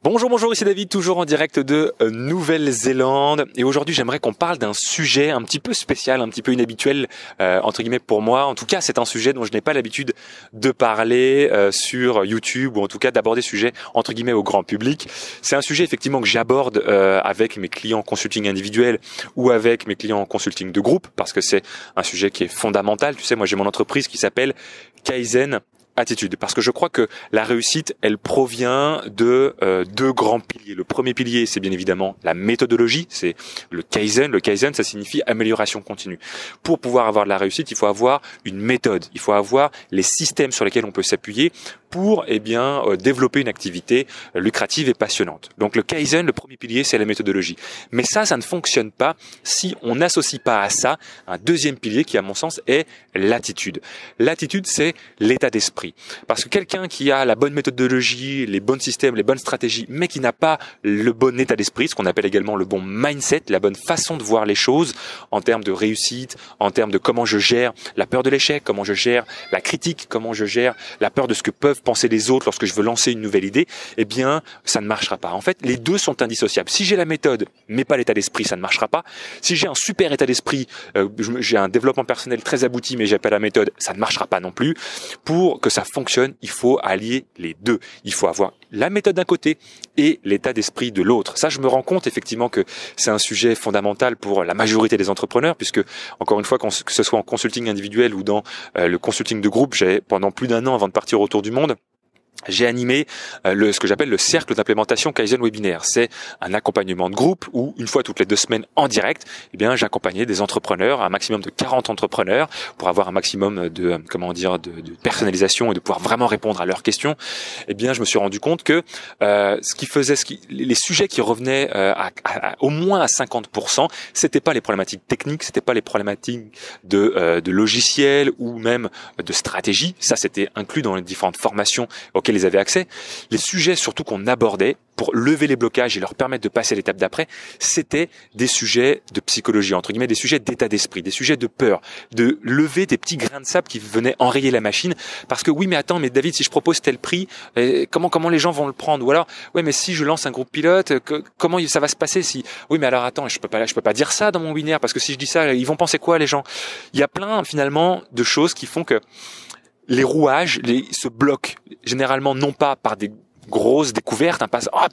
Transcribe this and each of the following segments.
Bonjour, ici David, toujours en direct de Nouvelle-Zélande. Et aujourd'hui, j'aimerais qu'on parle d'un sujet un petit peu spécial, un petit peu inhabituel, entre guillemets pour moi. En tout cas, c'est un sujet dont je n'ai pas l'habitude de parler sur YouTube, ou en tout cas d'aborder ce sujet, entre guillemets, au grand public. C'est un sujet, effectivement, que j'aborde avec mes clients consulting individuels ou avec mes clients consulting de groupe, parce que c'est un sujet qui est fondamental. Tu sais, moi, j'ai mon entreprise qui s'appelle Kaizen Attitude, parce que je crois que la réussite, elle provient de deux grands piliers. Le premier pilier, c'est bien évidemment la méthodologie, c'est le Kaizen. Le Kaizen, ça signifie amélioration continue. Pour pouvoir avoir de la réussite, il faut avoir une méthode, il faut avoir les systèmes sur lesquels on peut s'appuyer pour développer une activité lucrative et passionnante. Donc le Kaizen, le premier pilier, c'est la méthodologie. Mais ça ne fonctionne pas si on n'associe pas à ça un deuxième pilier qui, à mon sens, est l'attitude. L'attitude, c'est l'état d'esprit. Parce que quelqu'un qui a la bonne méthodologie, les bons systèmes, les bonnes stratégies, mais qui n'a pas le bon état d'esprit, ce qu'on appelle également le bon mindset, la bonne façon de voir les choses en termes de réussite, en termes de comment je gère la peur de l'échec, comment je gère la critique, comment je gère la peur de ce que peuvent penser les autres lorsque je veux lancer une nouvelle idée, eh bien, ça ne marchera pas. En fait, les deux sont indissociables. Si j'ai la méthode, mais pas l'état d'esprit, ça ne marchera pas. Si j'ai un super état d'esprit, j'ai un développement personnel très abouti, mais j'ai pas la méthode, ça ne marchera pas non plus. Pour que ça fonctionne, il faut allier les deux. Il faut avoir la méthode d'un côté et l'état d'esprit de l'autre. Ça, je me rends compte effectivement que c'est un sujet fondamental pour la majorité des entrepreneurs, puisque, encore une fois, que ce soit en consulting individuel ou dans le consulting de groupe, j'ai pendant plus d'1 an avant de partir autour du monde, j'ai animé ce que j'appelle le cercle d'implémentation Kaizen webinaire. C'est un accompagnement de groupe où, une fois toutes les 2 semaines en direct, j'accompagnais des entrepreneurs, un maximum de 40 entrepreneurs, pour avoir un maximum de personnalisation et de pouvoir vraiment répondre à leurs questions. Je me suis rendu compte que les sujets qui revenaient au moins à 50%, c'était pas les problématiques techniques, c'était pas les problématiques de logiciels ou même de stratégie. Ça, c'était inclus dans les différentes formations auxquels ils avaient accès. Les sujets surtout qu'on abordait pour lever les blocages et leur permettre de passer à l'étape d'après, c'était des sujets de psychologie, entre guillemets, des sujets d'état d'esprit, des sujets de peur, de lever des petits grains de sable qui venaient enrayer la machine. Parce que oui, mais attends, mais David, si je propose tel prix, comment les gens vont le prendre? Ou alors, ouais, mais si je lance un groupe pilote, comment ça va se passer si? Oui, mais alors attends, je peux pas dire ça dans mon webinaire parce que si je dis ça, ils vont penser quoi les gens? Il y a plein finalement de choses qui font que les rouages se bloquent généralement non pas par des grosses découvertes,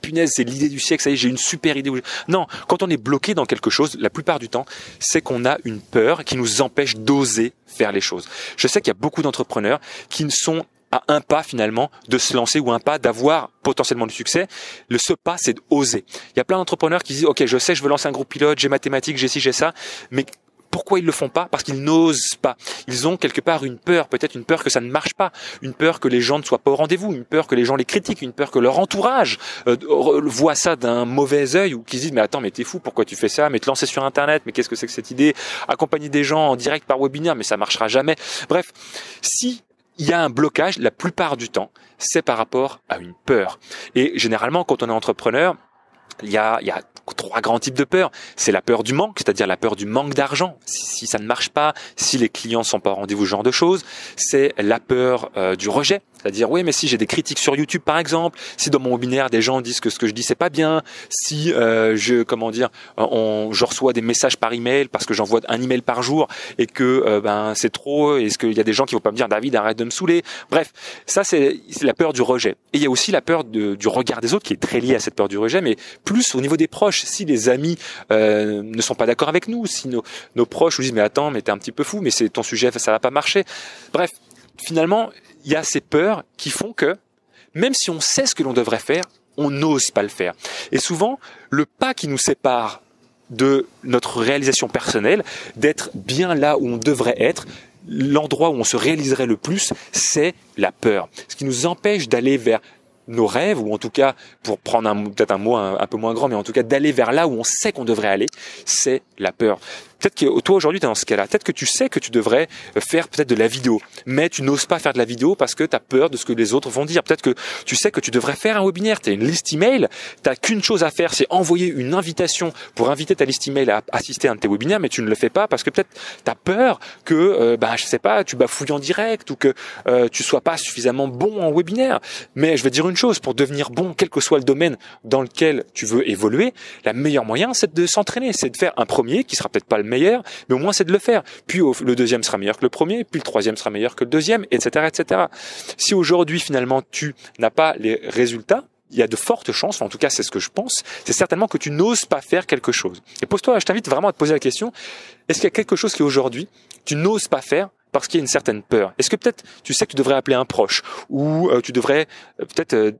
punaise, c'est l'idée du siècle, ça y est, j'ai une super idée. Non, quand on est bloqué dans quelque chose, la plupart du temps, c'est qu'on a une peur qui nous empêche d'oser faire les choses. Je sais qu'il y a beaucoup d'entrepreneurs qui ne sont à un pas finalement de se lancer ou un pas d'avoir potentiellement du succès. Ce pas, c'est d'oser. Il y a plein d'entrepreneurs qui disent, ok, je sais, je veux lancer un groupe pilote, j'ai mathématiques, j'ai ci, j'ai ça, mais pourquoi ils le font pas? Parce qu'ils n'osent pas. Ils ont quelque part une peur, peut-être une peur que ça ne marche pas, une peur que les gens ne soient pas au rendez-vous, une peur que les gens les critiquent, une peur que leur entourage voit ça d'un mauvais œil ou qu'ils se disent mais attends, mais t'es fou, pourquoi tu fais ça? Mais te lancer sur Internet, mais qu'est-ce que c'est que cette idée? Accompagner des gens en direct par webinaire, mais ça marchera jamais. Bref, si il y a un blocage, la plupart du temps, c'est par rapport à une peur. Et généralement, quand on est entrepreneur, il y a 3 grands types de peur. C'est la peur du manque, c'est-à-dire la peur du manque d'argent. Si ça ne marche pas, si les clients sont pas au rendez-vous, ce genre de choses. C'est la peur du rejet. C'est-à-dire, oui, mais si j'ai des critiques sur YouTube, par exemple, si dans mon webinaire, des gens disent que ce que je dis, c'est pas bien, si je reçois des messages par email parce que j'envoie un email par jour et que c'est trop, est-ce qu'il y a des gens qui vont pas me dire, David, arrête de me saouler. Bref, ça, c'est la peur du rejet. Et il y a aussi la peur du regard des autres qui est très liée à cette peur du rejet, mais plus au niveau des proches. Si les amis ne sont pas d'accord avec nous, si nos proches nous disent, mais attends, mais t'es un petit peu fou, mais c'est ton sujet, ça va pas marcher. Bref, finalement, il y a ces peurs qui font que, même si on sait ce que l'on devrait faire, on n'ose pas le faire. Et souvent, le pas qui nous sépare de notre réalisation personnelle, d'être bien là où on devrait être, l'endroit où on se réaliserait le plus, c'est la peur. Ce qui nous empêche d'aller vers nos rêves, ou en tout cas, pour prendre peut-être un mot un peu moins grand, mais en tout cas d'aller vers là où on sait qu'on devrait aller, c'est la peur. Peut-être que toi aujourd'hui tu es dans ce cas-là, peut-être que tu sais que tu devrais faire peut-être de la vidéo, mais tu n'oses pas faire de la vidéo parce que tu as peur de ce que les autres vont dire. Peut-être que tu sais que tu devrais faire un webinaire, tu as une liste email, tu n'as qu'une chose à faire, c'est envoyer une invitation pour inviter ta liste email à assister à un de tes webinaires, mais tu ne le fais pas parce que peut-être tu as peur que je sais pas, tu bafouilles en direct ou que tu sois pas suffisamment bon en webinaire. Mais je vais te dire une chose, pour devenir bon, quel que soit le domaine dans lequel tu veux évoluer, la meilleure moyen, c'est de s'entraîner, c'est de faire un premier qui sera peut-être pas le meilleur, mais au moins c'est de le faire. Puis le deuxième sera meilleur que le premier, puis le troisième sera meilleur que le deuxième, etc., etc. Si aujourd'hui finalement tu n'as pas les résultats, il y a de fortes chances, en tout cas c'est ce que je pense, c'est certainement que tu n'oses pas faire quelque chose. Et pose-toi, je t'invite vraiment à te poser la question, est-ce qu'il y a quelque chose qui aujourd'hui tu n'oses pas faire parce qu'il y a une certaine peur? Est-ce que peut-être tu sais que tu devrais appeler un proche ou tu devrais peut-être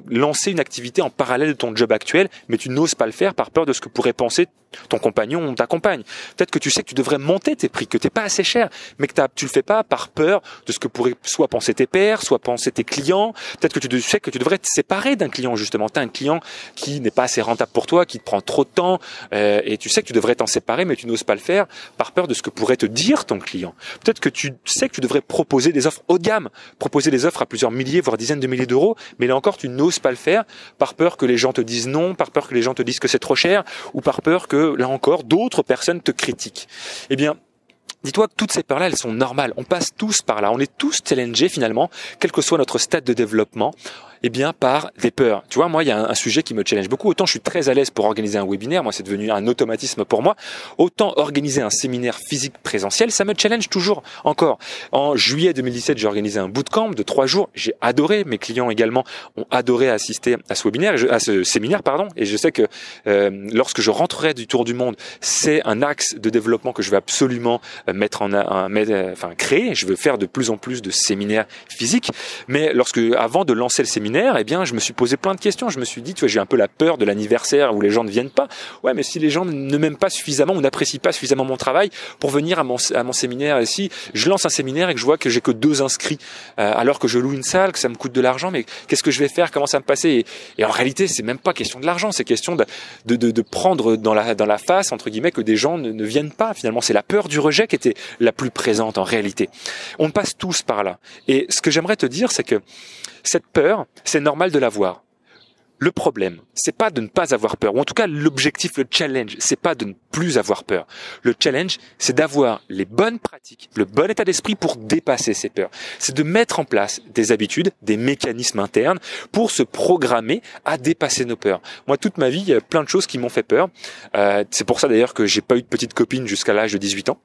lancer une activité en parallèle de ton job actuel, mais tu n'oses pas le faire par peur de ce que pourrait penser ton compagnon ou ta compagne? Peut-être que tu sais que tu devrais monter tes prix, que t'es pas assez cher, mais que tu le fais pas par peur de ce que pourraient soit penser tes pairs, soit penser tes clients. Peut-être que tu sais que tu devrais te séparer d'un client justement. T'as un client qui n'est pas assez rentable pour toi, qui te prend trop de temps, et tu sais que tu devrais t'en séparer, mais tu n'oses pas le faire par peur de ce que pourrait te dire ton client. Peut-être que tu sais que tu devrais proposer des offres haut de gamme, proposer des offres à plusieurs milliers, voire dizaines de milliers d'euros, mais là encore, tu n'oses pas le faire par peur que les gens te disent non, par peur que les gens te disent que c'est trop cher, ou par peur que, là encore, d'autres personnes te critiquent. Eh bien, dis-toi que toutes ces peurs-là, elles sont normales. On passe tous par là. On est tous challengés finalement, quel que soit notre stade de développement, eh bien par des peurs. Tu vois, moi, il y a un sujet qui me challenge beaucoup. Autant je suis très à l'aise pour organiser un webinaire, moi c'est devenu un automatisme pour moi. Autant organiser un séminaire physique présentiel, ça me challenge toujours encore. En juillet 2017, j'ai organisé un bootcamp de 3 jours. J'ai adoré. Mes clients également ont adoré assister à ce webinaire, à ce séminaire, pardon. Et je sais que lorsque je rentrerai du tour du monde, c'est un axe de développement que je vais absolument créer. Je veux faire de plus en plus de séminaires physiques. Mais avant de lancer le séminaire, eh bien, je me suis posé plein de questions. Je me suis dit, tu vois, j'ai un peu la peur de l'anniversaire où les gens ne viennent pas. Ouais, mais si les gens ne m'aiment pas suffisamment ou n'apprécient pas suffisamment mon travail pour venir à mon séminaire, et si je lance un séminaire et que je vois que j'ai que 2 inscrits, alors que je loue une salle, que ça me coûte de l'argent, mais qu'est-ce que je vais faire? Comment ça va me passer? Et en réalité, c'est même pas question de l'argent, c'est question de prendre dans la face, entre guillemets, que des gens ne viennent pas. Finalement, c'est la peur du rejet qui était la plus présente en réalité. On passe tous par là. Et ce que j'aimerais te dire, c'est que cette peur, c'est normal de l'avoir. Le problème, c'est pas de ne pas avoir peur, ou en tout cas l'objectif, le challenge, c'est pas de ne plus avoir peur. Le challenge, c'est d'avoir les bonnes pratiques, le bon état d'esprit pour dépasser ces peurs. C'est de mettre en place des habitudes, des mécanismes internes pour se programmer à dépasser nos peurs. Moi, toute ma vie, il y a plein de choses qui m'ont fait peur. C'est pour ça d'ailleurs que j'ai pas eu de petite copine jusqu'à l'âge de 18 ans.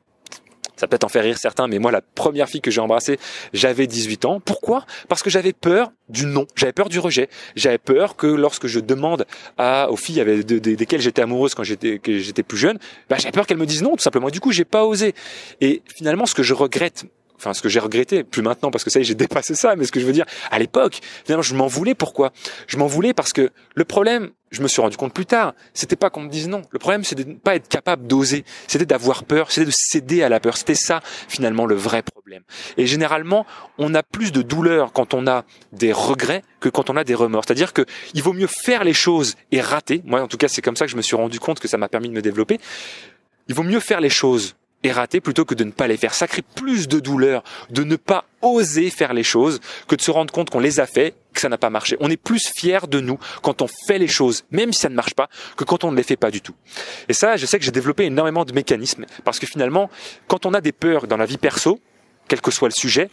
Ça peut-être en faire rire certains, mais moi, la première fille que j'ai embrassée, j'avais 18 ans. Pourquoi? Parce que j'avais peur du non. J'avais peur du rejet. J'avais peur que lorsque je demande aux filles desquelles j'étais amoureuse quand j'étais plus jeune, j'avais peur qu'elles me disent non, tout simplement. Du coup, j'ai pas osé. Et finalement, ce que j'ai regretté, plus maintenant parce que ça y est, j'ai dépassé ça, mais ce que je veux dire, à l'époque, finalement, je m'en voulais. Pourquoi? Je m'en voulais parce que le problème, je me suis rendu compte plus tard, c'était pas qu'on me dise non. Le problème, c'était de ne pas être capable d'oser. C'était d'avoir peur, c'était de céder à la peur. C'était ça, finalement, le vrai problème. Et généralement, on a plus de douleur quand on a des regrets que quand on a des remords. C'est-à-dire que il vaut mieux faire les choses et rater. Moi, en tout cas, c'est comme ça que je me suis rendu compte que ça m'a permis de me développer. Il vaut mieux faire les choses et rater plutôt que de ne pas les faire. Ça crée plus de douleur de ne pas oser faire les choses que de se rendre compte qu'on les a fait, que ça n'a pas marché. On est plus fier de nous quand on fait les choses, même si ça ne marche pas, que quand on ne les fait pas du tout. Et ça, je sais que j'ai développé énormément de mécanismes parce que finalement, quand on a des peurs dans la vie perso, quel que soit le sujet,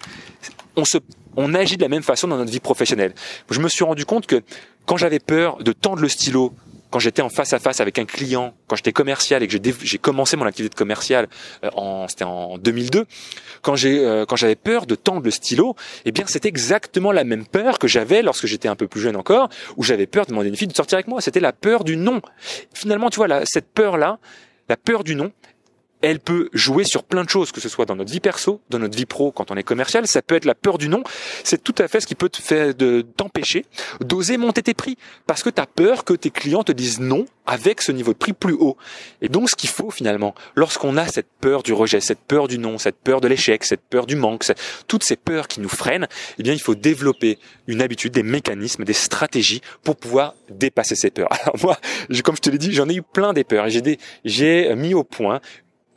on agit de la même façon dans notre vie professionnelle. Je me suis rendu compte que quand j'avais peur de tendre le stylo, quand j'étais en face à face avec un client, quand j'étais commercial et que j'ai commencé mon activité de commercial, c'était en 2002, quand j'avais peur de tendre le stylo, eh bien c'était exactement la même peur que j'avais lorsque j'étais un peu plus jeune encore, où j'avais peur de demander à une fille de sortir avec moi. C'était la peur du non. Finalement, tu vois, cette peur-là, la peur du non, elle peut jouer sur plein de choses, que ce soit dans notre vie perso, dans notre vie pro, quand on est commercial. Ça peut être la peur du non. C'est tout à fait ce qui peut t'empêcher d'oser monter tes prix. Parce que tu as peur que tes clients te disent non avec ce niveau de prix plus haut. Et donc, ce qu'il faut finalement, lorsqu'on a cette peur du rejet, cette peur du non, cette peur de l'échec, cette peur du manque, toutes ces peurs qui nous freinent, eh bien, il faut développer une habitude, des mécanismes, des stratégies pour pouvoir dépasser ces peurs. Alors moi, comme je te l'ai dit, j'en ai eu plein des peurs. J'ai mis au point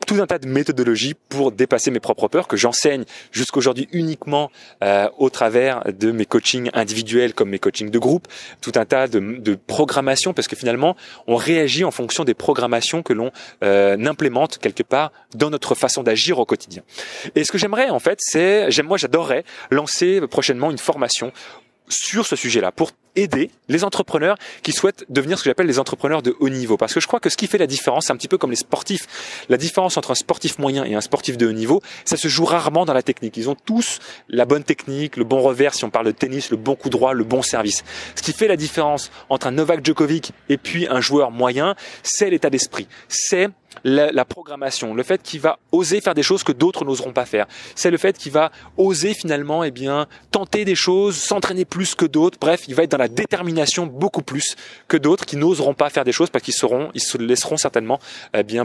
tout un tas de méthodologies pour dépasser mes propres peurs que j'enseigne jusqu'aujourd'hui uniquement au travers de mes coachings individuels comme mes coachings de groupe, tout un tas de programmations parce que finalement on réagit en fonction des programmations que l'on implémente quelque part dans notre façon d'agir au quotidien. Et ce que j'aimerais en fait, moi j'adorerais lancer prochainement une formation sur ce sujet-là pour aider les entrepreneurs qui souhaitent devenir ce que j'appelle les entrepreneurs de haut niveau. Parce que je crois que ce qui fait la différence, c'est un petit peu comme les sportifs. La différence entre un sportif moyen et un sportif de haut niveau, ça se joue rarement dans la technique. Ils ont tous la bonne technique, le bon revers, si on parle de tennis, le bon coup droit, le bon service. Ce qui fait la différence entre un Novak Djokovic et puis un joueur moyen, c'est l'état d'esprit. C'est la programmation, le fait qu'il va oser faire des choses que d'autres n'oseront pas faire. C'est le fait qu'il va oser finalement, tenter des choses, s'entraîner plus que d'autres. Bref, il va être dans la détermination beaucoup plus que d'autres qui n'oseront pas faire des choses parce qu'ils se laisseront certainement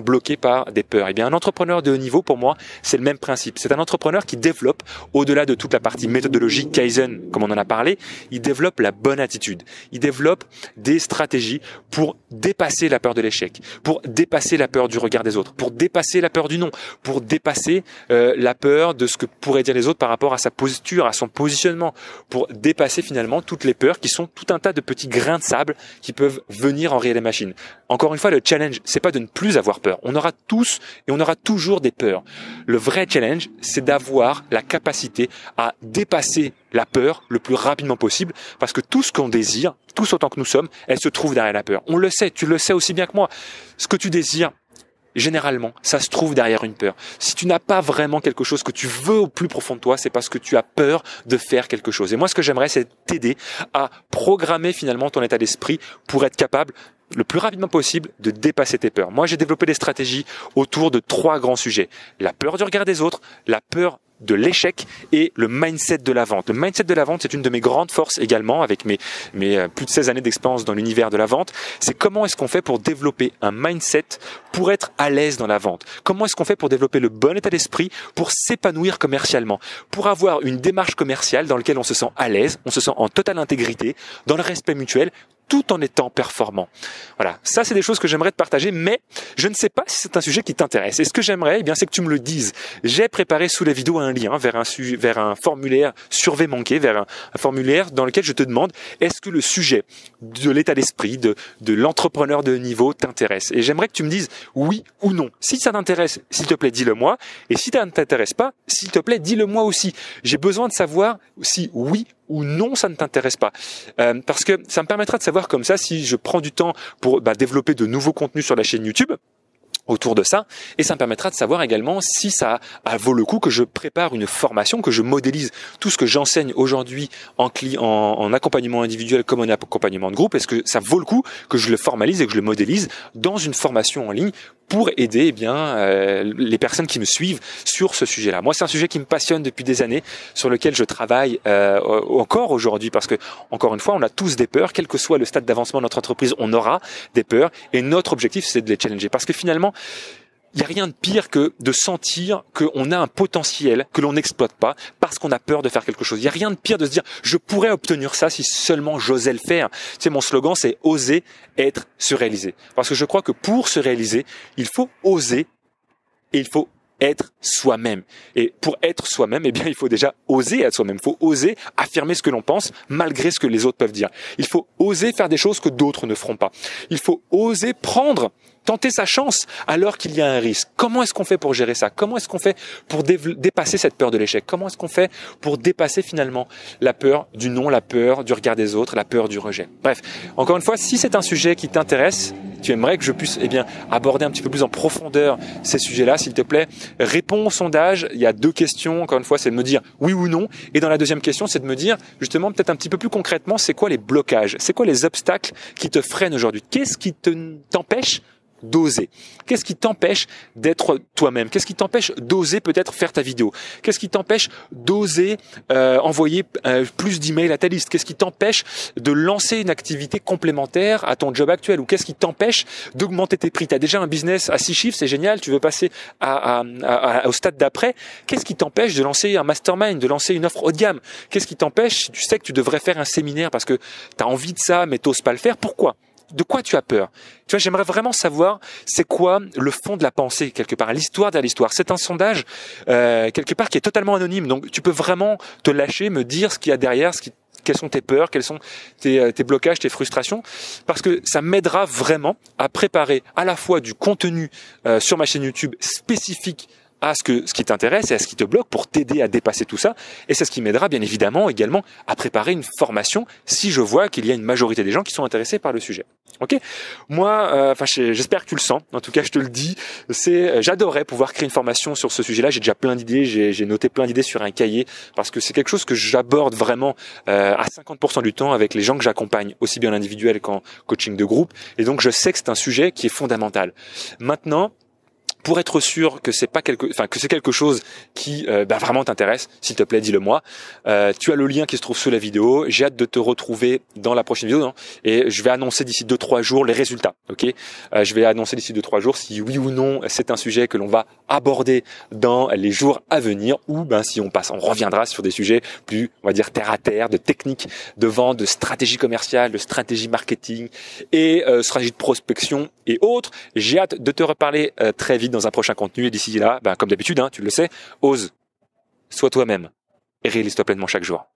bloqués par des peurs. Un entrepreneur de haut niveau, pour moi, c'est le même principe. C'est un entrepreneur qui développe, au-delà de toute la partie méthodologique Kaizen, comme on en a parlé, il développe la bonne attitude. Il développe des stratégies pour dépasser la peur de l'échec, pour dépasser la peur du regard des autres, pour dépasser la peur du non, pour dépasser la peur de ce que pourraient dire les autres par rapport à sa posture, à son positionnement, pour dépasser finalement toutes les peurs qui sont tout un tas de petits grains de sable qui peuvent venir enrayer les machines. Encore une fois, le challenge, c'est pas de ne plus avoir peur. On aura tous et on aura toujours des peurs. Le vrai challenge, c'est d'avoir la capacité à dépasser la peur le plus rapidement possible, parce que tout ce qu'on désire, tous autant que nous sommes, elle se trouve derrière la peur. On le sait, tu le sais aussi bien que moi. Ce que tu désires, généralement, ça se trouve derrière une peur. Si tu n'as pas vraiment quelque chose que tu veux au plus profond de toi, c'est parce que tu as peur de faire quelque chose. Et moi, ce que j'aimerais, c'est t'aider à programmer finalement ton état d'esprit pour être capable le plus rapidement possible de dépasser tes peurs. Moi, j'ai développé des stratégies autour de 3 grands sujets. La peur du regard des autres, la peur de l'échec et le mindset de la vente. Le mindset de la vente, c'est une de mes grandes forces également, avec mes plus de 16 années d'expérience dans l'univers de la vente. C'est comment est-ce qu'on fait pour développer un mindset pour être à l'aise dans la vente. Comment est-ce qu'on fait pour développer le bon état d'esprit pour s'épanouir commercialement, pour avoir une démarche commerciale dans laquelle on se sent à l'aise, on se sent en totale intégrité, dans le respect mutuel, tout en étant performant. Voilà, ça c'est des choses que j'aimerais te partager, mais je ne sais pas si c'est un sujet qui t'intéresse. Et ce que j'aimerais, c'est que tu me le dises. J'ai préparé sous la vidéo un lien vers un formulaire survey manqué, vers un formulaire dans lequel je te demande est-ce que le sujet de l'état d'esprit, de l'entrepreneur de niveau t'intéresse. Et j'aimerais que tu me dises oui ou non. Si ça t'intéresse, s'il te plaît, dis-le moi. Et si ça ne t'intéresse pas, s'il te plaît, dis-le moi aussi. J'ai besoin de savoir si oui ou non, ça ne t'intéresse pas. Parce que ça me permettra de savoir comme ça si je prends du temps pour développer de nouveaux contenus sur la chaîne YouTube autour de ça, et ça me permettra de savoir également si ça vaut le coup que je prépare une formation, que je modélise tout ce que j'enseigne aujourd'hui en accompagnement individuel comme en accompagnement de groupe. Est-ce que ça vaut le coup que je le formalise et que je le modélise dans une formation en ligne pour aider les personnes qui me suivent sur ce sujet-là. Moi, c'est un sujet qui me passionne depuis des années, sur lequel je travaille encore aujourd'hui, parce que encore une fois, on a tous des peurs, quel que soit le stade d'avancement de notre entreprise, on aura des peurs, et notre objectif, c'est de les challenger, parce que finalement, il n'y a rien de pire que de sentir qu'on a un potentiel que l'on n'exploite pas parce qu'on a peur de faire quelque chose. Il n'y a rien de pire de se dire « je pourrais obtenir ça si seulement j'osais le faire ». Tu sais, mon slogan, c'est « oser être se réaliser ». Parce que je crois que pour se réaliser, il faut oser et il faut être soi-même. Et pour être soi-même, il faut déjà oser être soi-même. Il faut oser affirmer ce que l'on pense malgré ce que les autres peuvent dire. Il faut oser faire des choses que d'autres ne feront pas. Il faut oser tenter sa chance alors qu'il y a un risque. Comment est-ce qu'on fait pour gérer ça? Comment est-ce qu'on fait pour dépasser cette peur de l'échec? Comment est-ce qu'on fait pour dépasser finalement la peur du non, la peur du regard des autres, la peur du rejet? Bref, encore une fois, si c'est un sujet qui t'intéresse, tu aimerais que je puisse aborder un petit peu plus en profondeur ces sujets-là, s'il te plaît, réponds au sondage. Il y a 2 questions. Encore une fois, c'est de me dire oui ou non. Et dans la deuxième question, c'est de me dire justement peut-être un petit peu plus concrètement, c'est quoi les blocages? C'est quoi les obstacles qui te freinent aujourd'hui? Qu'est-ce qui t'empêche d'oser? Qu'est-ce qui t'empêche d'être toi-même? Qu'est-ce qui t'empêche d'oser peut-être faire ta vidéo? Qu'est-ce qui t'empêche d'oser envoyer plus d'emails à ta liste? Qu'est-ce qui t'empêche de lancer une activité complémentaire à ton job actuel? Ou qu'est-ce qui t'empêche d'augmenter tes prix? Tu as déjà un business à 6 chiffres, c'est génial, tu veux passer au stade d'après. Qu'est-ce qui t'empêche de lancer un mastermind, de lancer une offre haut de gamme? Qu'est-ce qui t'empêche, si tu sais que tu devrais faire un séminaire parce que tu as envie de ça mais t'oses pas le faire? Pourquoi? De quoi tu as peur? Tu vois, j'aimerais vraiment savoir c'est quoi le fond de la pensée quelque part, l'histoire derrière l'histoire. C'est un sondage quelque part qui est totalement anonyme, donc tu peux vraiment te lâcher, me dire ce qu'il y a derrière, quelles sont tes peurs, quels sont tes blocages, tes frustrations, parce que ça m'aidera vraiment à préparer à la fois du contenu sur ma chaîne YouTube spécifique à ce qui t'intéresse et à ce qui te bloque pour t'aider à dépasser tout ça. Et c'est ce qui m'aidera bien évidemment également à préparer une formation si je vois qu'il y a une majorité des gens qui sont intéressés par le sujet. Ok, moi, j'espère que tu le sens. En tout cas, je te le dis, j'adorerais pouvoir créer une formation sur ce sujet-là. J'ai déjà plein d'idées, j'ai noté plein d'idées sur un cahier parce que c'est quelque chose que j'aborde vraiment à 50% du temps avec les gens que j'accompagne, aussi bien en individuel qu'en coaching de groupe. Et donc, je sais que c'est un sujet qui est fondamental. Maintenant, pour être sûr que c'est quelque chose qui vraiment t'intéresse, s'il te plaît, dis-le moi. Tu as le lien qui se trouve sous la vidéo. J'ai hâte de te retrouver dans la prochaine vidéo, et je vais annoncer d'ici 2-3 jours les résultats. Ok, je vais annoncer d'ici 2-3 jours si oui ou non c'est un sujet que l'on va aborder dans les jours à venir, ou si on reviendra sur des sujets plus, on va dire, terre à terre, de techniques de vente, de stratégie commerciale, de stratégie marketing et stratégie de prospection et autres. J'ai hâte de te reparler très vite dans un prochain contenu, et d'ici là, comme d'habitude, tu le sais, ose, sois toi-même et réalise-toi pleinement chaque jour.